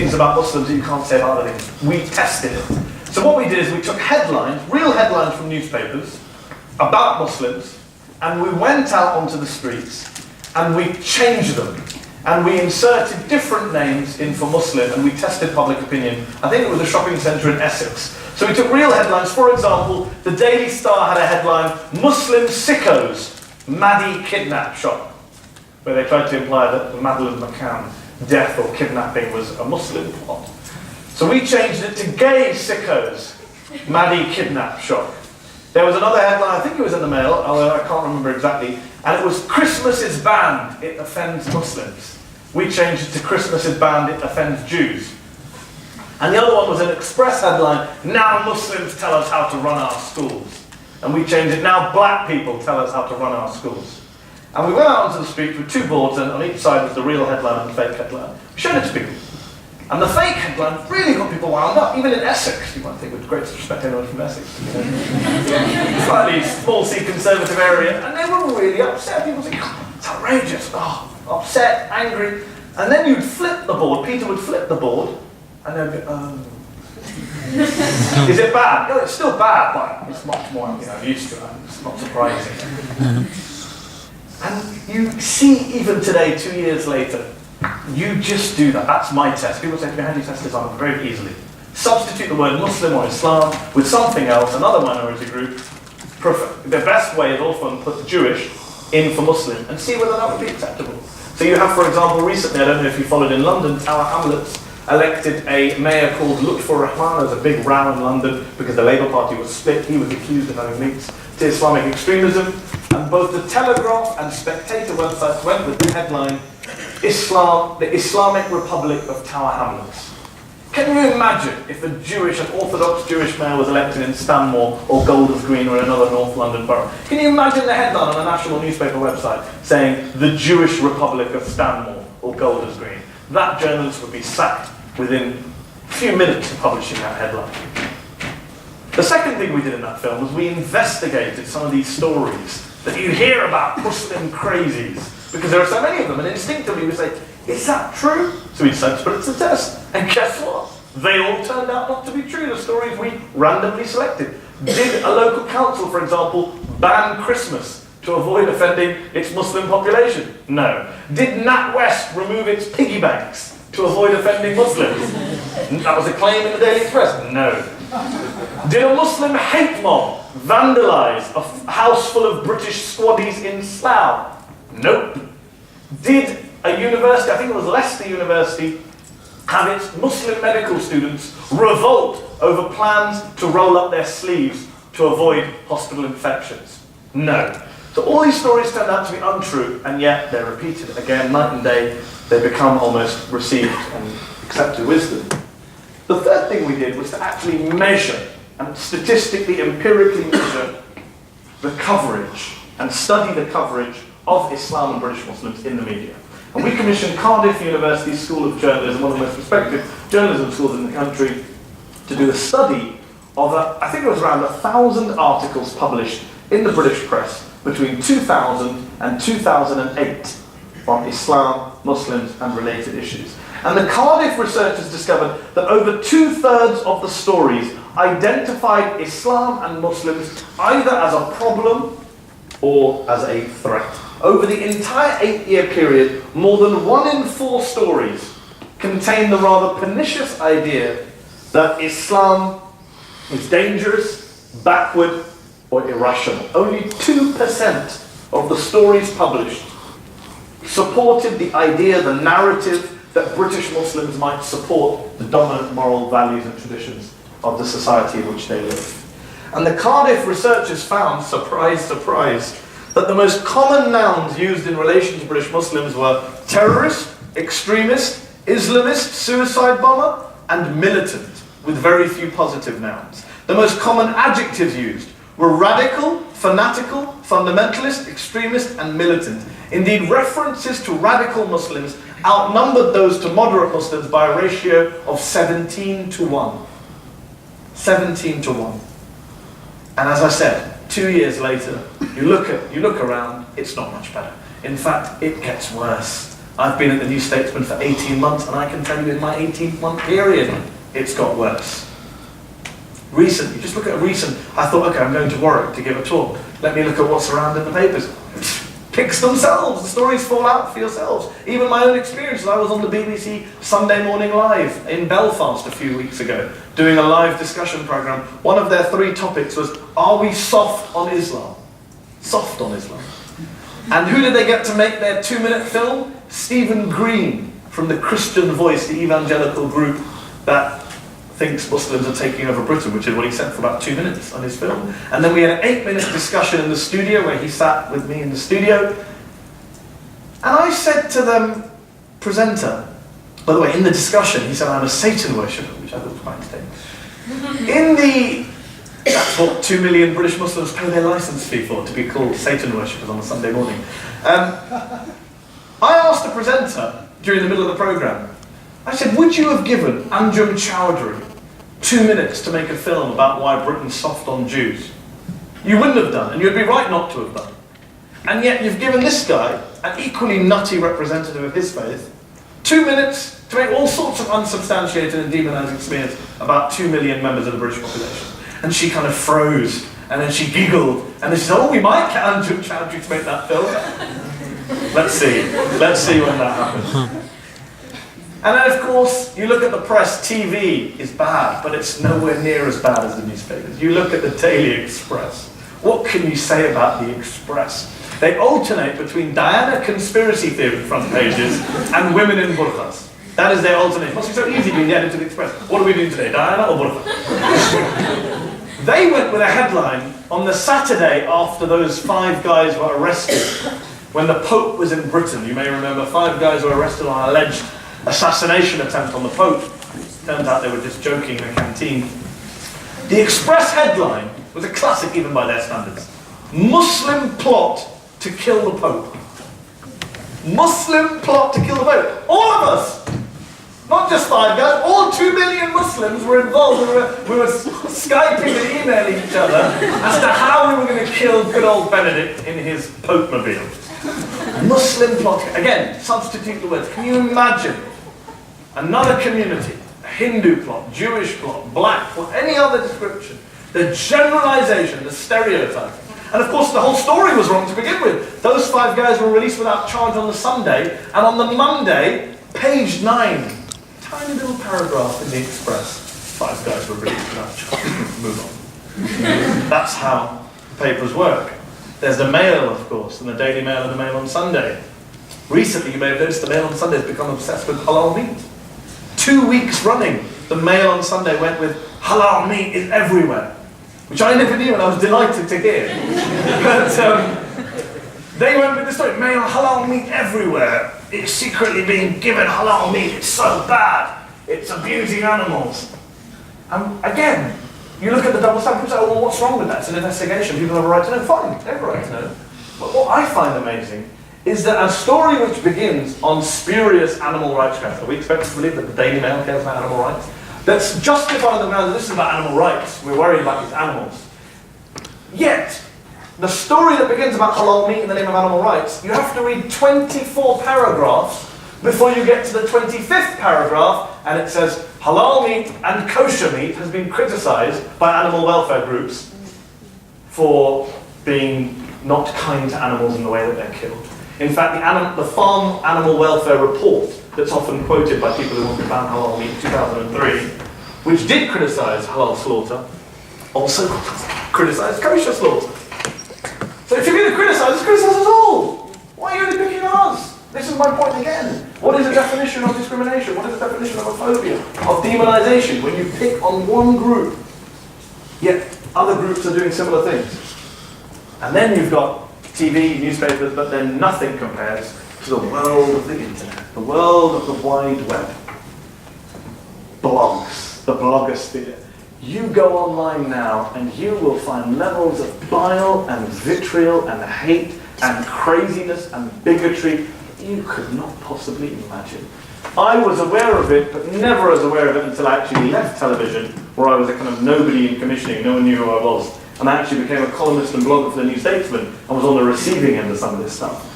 things about Muslims that you can't say about other things. We tested it. So what we did is we took headlines, real headlines from newspapers about Muslims, and we went out onto the streets and we changed them. And we inserted different names in for Muslim, and we tested public opinion. I think it was a shopping centre in Essex. So we took real headlines. For example, the Daily Star had a headline, Muslim sickos, Mehdi kidnap shot, where they tried to imply that Madeleine McCann death or kidnapping was a Muslim plot. So we changed it to gay sickos, Mehdi kidnap shot. There was another headline, I think it was in the Mail, although I can't remember exactly, and it was Christmas is banned, it offends Muslims. We changed it to Christmas is banned, it offends Jews. And the other one was an Express headline, now Muslims tell us how to run our schools. And we changed it, now black people tell us how to run our schools. And we went out onto the street with two boards, and on each side was the real headline and the fake headline. We showed it to people. And the fake headline really got people wound up, even in Essex. You might think with great respect to anyone from Essex. Slightly small C conservative area, and they were really upset. People think, oh, it's outrageous, upset, angry. And then you'd flip the board, Peter would flip the board, and they'd go, oh. Is it bad? No, it's still bad, but it's much more, used to it. It's not surprising. And you see, even today, 2 years later, you just do that. That's my test. People say to me, how do you test this on? Very easily. Substitute the word Muslim or Islam with something else, another minority group. The best way is often put Jewish in for Muslim and see whether that would be acceptable. So you have, for example, recently, I don't know if you followed in London, Tower Hamlets elected a mayor called Lutfur Rahman. There was a big row in London because the Labour Party was split. He was accused of having links to Islamic extremism. And both the Telegraph and Spectator websites went with the headline, Islam, the Islamic Republic of Tower Hamlets. Can you imagine if a Jewish, an Orthodox Jewish mayor was elected in Stanmore or Golders Green or another North London borough? Can you imagine the headline on a national newspaper website saying the Jewish Republic of Stanmore or Golders Green? That journalist would be sacked within a few minutes of publishing that headline. The second thing we did in that film was we investigated some of these stories that you hear about Muslim crazies, because there are so many of them, and instinctively we say, is that true? So we decided to put it to the test, and guess what? They all turned out not to be true, the stories we randomly selected. Did a local council, for example, ban Christmas to avoid offending its Muslim population? No. Did NatWest remove its piggy banks to avoid offending Muslims? That was a claim in the Daily Express? No. Did a Muslim hate mob vandalise a house full of British squaddies in Slough? Nope. Did a university, I think it was Leicester University, have its Muslim medical students revolt over plans to roll up their sleeves to avoid hospital infections? No. So all these stories turned out to be untrue, and yet they're repeated again, night and day. They become almost received and accepted wisdom. The third thing we did was to actually measure and statistically, empirically measure the coverage and study the coverage of Islam and British Muslims in the media. And we commissioned Cardiff University School of Journalism, one of the most respected journalism schools in the country, to do a study of, I think it was around 1,000 articles published in the British press between 2000 and 2008 on Islam, Muslims and related issues. And the Cardiff researchers discovered that over 2/3 of the stories identified Islam and Muslims either as a problem or as a threat. Over the entire 8-year period, more than 1 in 4 stories contain the rather pernicious idea that Islam is dangerous, backward, or irrational. Only 2% of the stories published supported the idea, the narrative, that British Muslims might support the dominant moral values and traditions of the society in which they live. And the Cardiff researchers found, surprise, surprise, that the most common nouns used in relation to British Muslims were terrorist, extremist, Islamist, suicide bomber, and militant, with very few positive nouns. The most common adjectives used were radical, fanatical, fundamentalist, extremist, and militant. Indeed, references to radical Muslims outnumbered those to moderate Muslims by a ratio of 17-1. 17-1. And as I said, 2 years later, you look around, it's not much better. In fact, it gets worse. I've been at the New Statesman for 18 months, and I can tell you in my 18-month period, it's got worse. Recently, just look at a recent, I thought, okay, I'm going to Warwick to give a talk. Let me look at what's around in the papers. Picks themselves, the stories fall out for yourselves. Even my own experiences, I was on the BBC Sunday Morning Live in Belfast a few weeks ago, doing a live discussion programme. One of their 3 topics was, are we soft on Islam? Soft on Islam. And who did they get to make their 2-minute film? Stephen Green, from the Christian Voice, the evangelical group that thinks Muslims are taking over Britain, which is what he said for about 2 minutes on his film. And then we had an 8-minute discussion in the studio where he sat with me in the studio. And I said to the presenter, by the way, in the discussion, he said, I'm a Satan worshipper, which I thought was quite interesting. That's what 2 million British Muslims pay their licence fee for, to be called Satan worshippers on a Sunday morning. I asked the presenter during the middle of the programme, I said, would you have given Anjum Chowdhury 2 minutes to make a film about why Britain's soft on Jews? You wouldn't have done, and you'd be right not to have done. And yet you've given this guy, an equally nutty representative of his faith, 2 minutes to make all sorts of unsubstantiated and demonising smears about 2 million members of the British population. And she kind of froze, and then she giggled, and then she said, oh, we might get Anjum Chowdhury to make that film. Let's see when that happens. And then, of course, you look at the press, TV is bad, but it's nowhere near as bad as the newspapers. You look at the Daily Express. What can you say about the Express? They alternate between Diana conspiracy theory front pages and women in burqas. That is their alternate. It must be so easy being the editor of the Express. What are we doing today, Diana or burqa? They went with a headline on the Saturday after those 5 guys were arrested. When the Pope was in Britain, you may remember 5 guys were arrested on alleged assassination attempt on the Pope. Turns out they were just joking in a canteen. The Express headline was a classic even by their standards. Muslim plot to kill the Pope. Muslim plot to kill the Pope. All of us! Not just 5 guys, all 2 million Muslims were involved. We were Skyping and emailing each other as to how we were going to kill good old Benedict in his Pope-mobile. Muslim plot. Again, substitute the words. Can you imagine another community, a Hindu plot, Jewish plot, black plot, any other description? The generalization, the stereotyping. And of course the whole story was wrong to begin with. Those 5 guys were released without charge on the Sunday, and on the Monday, page 9, tiny little paragraph in the Express, 5 guys were released without charge. Move on. That's how papers work. There's the Mail, of course, and the Daily Mail and the Mail on Sunday. Recently, you may have noticed the Mail on Sunday has become obsessed with halal meat. 2 weeks running, the Mail on Sunday went with halal meat is everywhere, which I never knew and I was delighted to hear. But they went with the story, Mail halal meat everywhere. It's secretly being given halal meat, it's so bad. It's abusing animals. Again, you look at the double standard, people say, oh, well, what's wrong with that? It's an investigation, people have a right to know. Fine, they have a right to know. But what I find amazing is that a story which begins on spurious animal rights grounds, are we expected to believe that the Daily Mail cares about animal rights? That's justified on the grounds that this is about animal rights, we're worried about these animals. Yet, the story that begins about halal meat in the name of animal rights, you have to read 24 paragraphs before you get to the 25th paragraph, and it says, halal meat and kosher meat has been criticised by animal welfare groups for being not kind to animals in the way that they're killed. In fact, the Farm Animal Welfare Report that's often quoted by people who want to ban halal meat in 2003, which did criticise halal slaughter, also criticised kosher slaughter. So if you're going to criticise us all. Why are you only picking on us? This is my point again. What is the definition of discrimination? What is the definition of a phobia? Of demonisation? When you pick on one group, yet other groups are doing similar things. And then you've got TV, newspapers, but then nothing compares to the world of the internet, the world of the wide web. Blogs, the blogosphere. You go online now and you will find levels of bile and vitriol and hate and craziness and bigotry you could not possibly imagine. I was aware of it, but never as aware of it until I actually left television, where I was a kind of nobody in commissioning, no one knew who I was. And I actually became a columnist and blogger for the New Statesman and was on the receiving end of some of this stuff.